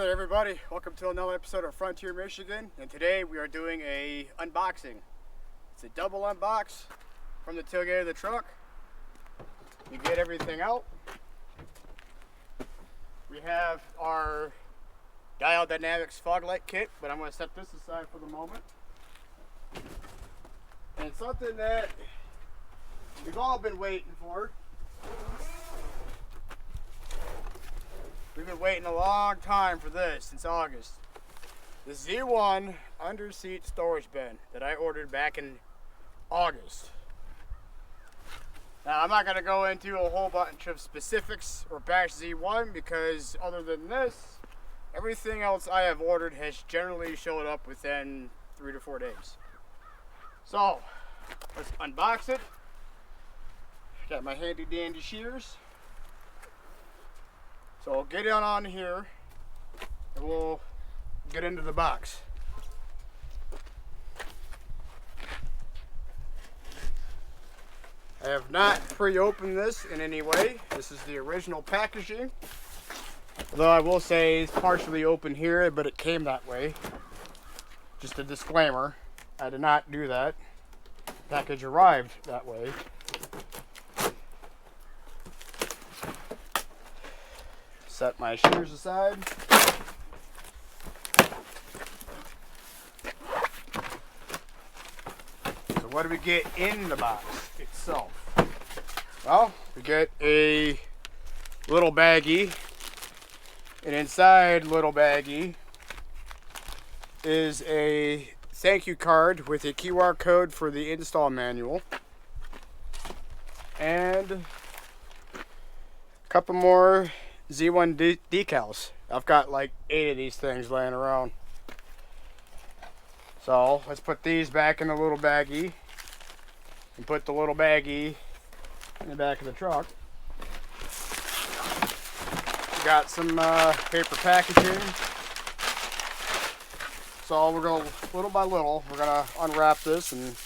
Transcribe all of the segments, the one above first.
there everybody, welcome to another episode of Frontier Michigan, and today we are doing a unboxing. It's a double unbox from the tailgate of the truck. You get everything out. We have our Diode Dynamics fog light kit, but I'm going to set this aside for the moment. And something that we've all been waiting for. We've been waiting a long time for this, since August. The Z1 under-seat storage bin that I ordered back in August. Now, I'm not going to go into a whole bunch of specifics or bash Z1 because other than this, everything else I have ordered has generally showed up within 3 to 4 days. So, let's unbox it. Got my handy dandy shears. So I'll get on here and we'll get into the box. I have not pre-opened this in any way. This is the original packaging. Although I will say it's partially open here, but it came that way. Just a disclaimer, I did not do that. Package arrived that way. Set my shears aside. So what do we get in the box itself? Well, we get a little baggie, and inside little baggie is a thank you card with a QR code for the install manual, and a couple more Z1 decals. I've got like 8 of these things laying around. So let's put these back in the little baggie and put the little baggie in the back of the truck. We got some paper packaging. So we're going to, little by little, we're going to unwrap this and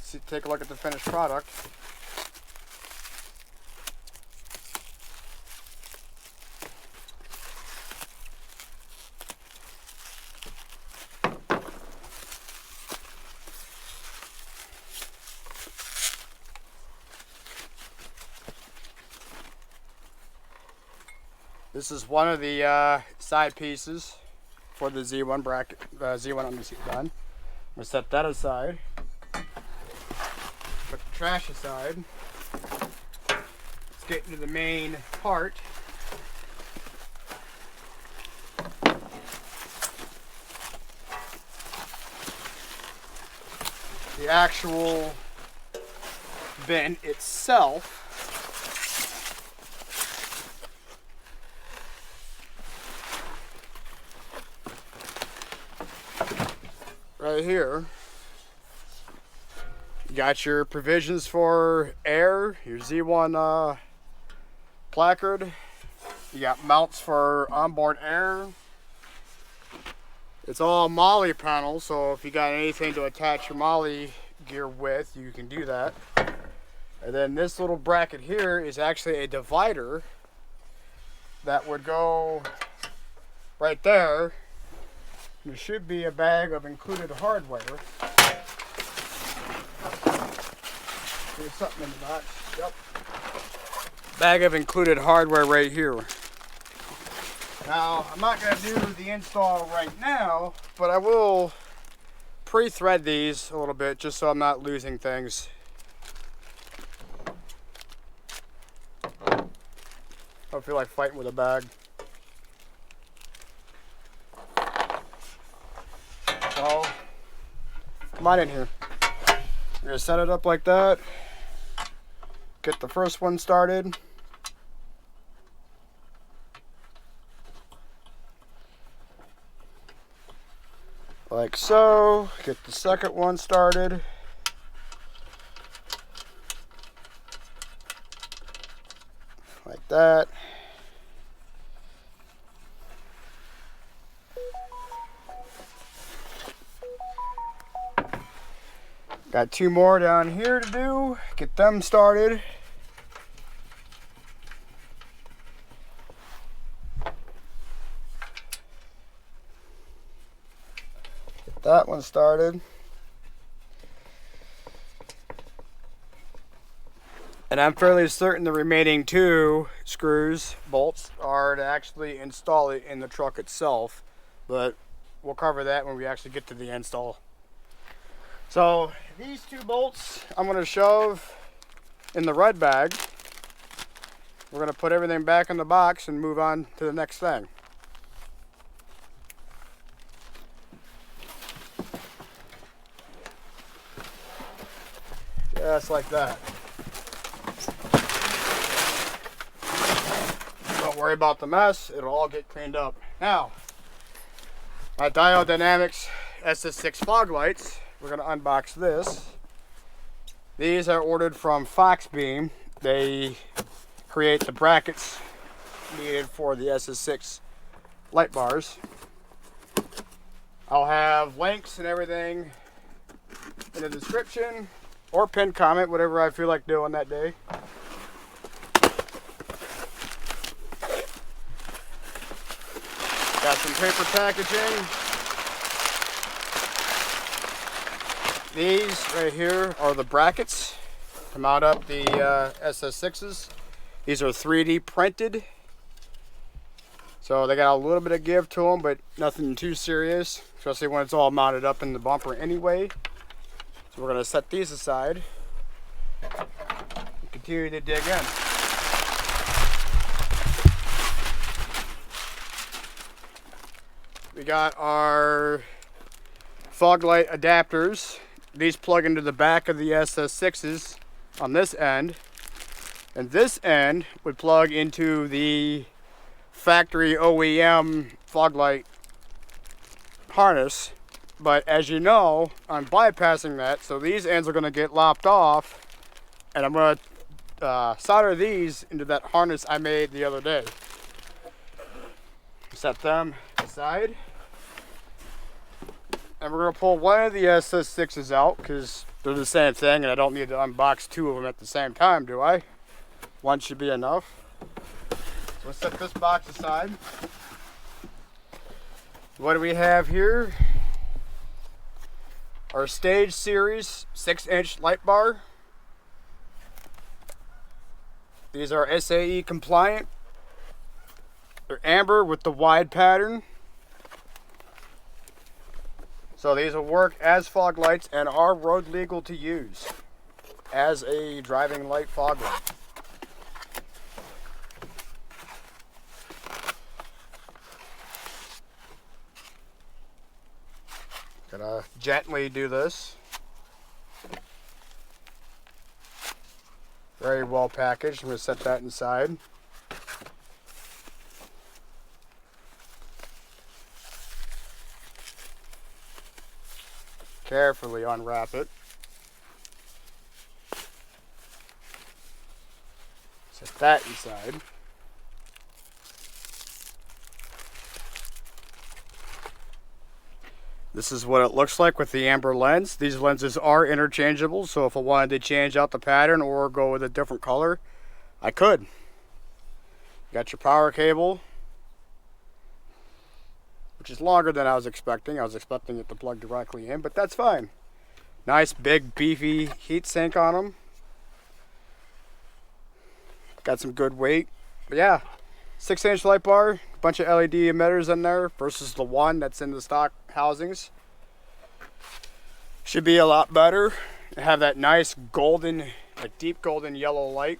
see, take a look at the finished product. This is one of the side pieces for the Z1 bracket, Z1 underseat bin. I'm gonna set that aside. Put the trash aside. Let's get into the main part. The actual bin itself. Right here, you got your provisions for air, your Z1 placard. You got mounts for onboard air. It's all MOLLE panels, so if you got anything to attach your MOLLE gear with, you can do that. And then this little bracket here is actually a divider that would go right there. There should be a bag of included hardware. There's something in the box. Yep. Bag of included hardware right here. Now, I'm not going to do the install right now, but I will pre-thread these a little bit just so I'm not losing things. I don't feel like fighting with a bag. So, come on in here. We're going to set it up like that. Get the first one started. Like so. Get the second one started. Like that. Got 2 more down here to do. Get them started. that one started. And I'm fairly certain the remaining 2 screws, bolts, are to actually install it in the truck itself. But we'll cover that when we actually get to the install. So these 2 bolts I'm going to shove in the red bag. We're going to put everything back in the box and move on to the next thing. Just like that. Don't worry about the mess, it'll all get cleaned up. Now, my Diode Dynamics SS6 fog lights, we're going to unbox this. These are ordered from FoxBeam. They create the brackets needed for the SS6 light bars. I'll have links and everything in the description, or pinned comment, whatever I feel like doing that day. Got some paper packaging. These right here are the brackets to mount up the SS6s. These are 3D printed. So they got a little bit of give to them, but nothing too serious, especially when it's all mounted up in the bumper anyway. So we're going to set these aside and continue to dig in. We got our fog light adapters. These plug into the back of the SS6s on this end, and this end would plug into the factory OEM fog light harness. But as you know, I'm bypassing that, so these ends are going to get lopped off, and I'm going to solder these into that harness I made the other day. Set them aside. And we're going to pull one of the SS6s out because they're the same thing and I don't need to unbox 2 of them at the same time, do I? One should be enough. So we'll set this box aside. What do we have here? Our Stage Series 6-inch light bar. These are SAE compliant. They're amber with the wide pattern. So these will work as fog lights and are road legal to use as a driving light fog light. Gonna gently do this. Very well packaged. I'm gonna set that inside. Carefully unwrap it. Set that inside. This is what it looks like with the amber lens. These lenses are interchangeable, so if I wanted to change out the pattern or go with a different color, I could. Got your power cable, which is longer than I was expecting. I was expecting it to plug directly in, but that's fine. Nice big beefy heat sink on them. Got some good weight. But yeah, 6-inch light bar, bunch of LED emitters in there versus the one that's in the stock housings. Should be a lot better. Have that nice golden, like deep golden yellow light.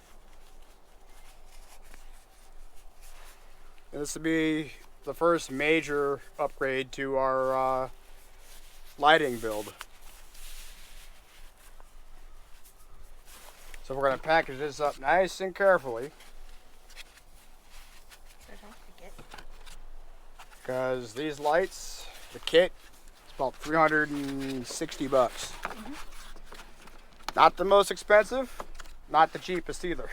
And this will be the first major upgrade to our lighting build. So we're going to package this up nice and carefully. Because these lights, the kit, it's about 360 bucks. Mm-hmm. Not the most expensive, not the cheapest either.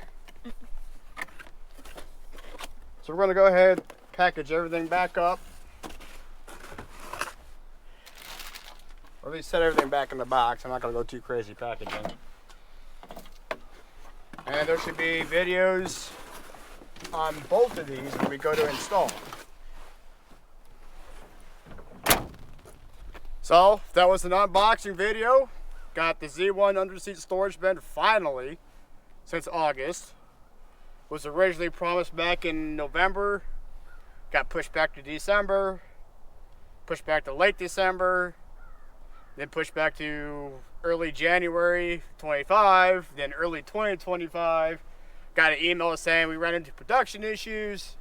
So we're going to go ahead, package everything back up. Or at least set everything back in the box. I'm not going to go too crazy packaging. And there should be videos on both of these when we go to install. So that was an unboxing video. Got the Z1 underseat storage bin finally since August. Was originally promised back in November. Got pushed back to December. Pushed back to late December. Then pushed back to early January 25. Then early 2025. Got an email saying we ran into production issues.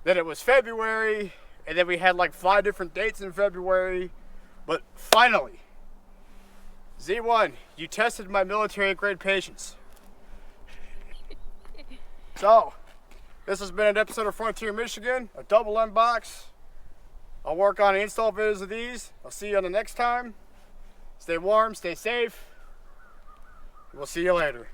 Then it was February. And then we had like 5 different dates in February. But finally, Z1, you tested my military grade patience. So, this has been an episode of Frontier Michigan, a double unbox. I'll work on install videos of these. I'll see you on the next time. Stay warm, stay safe. We'll see you later.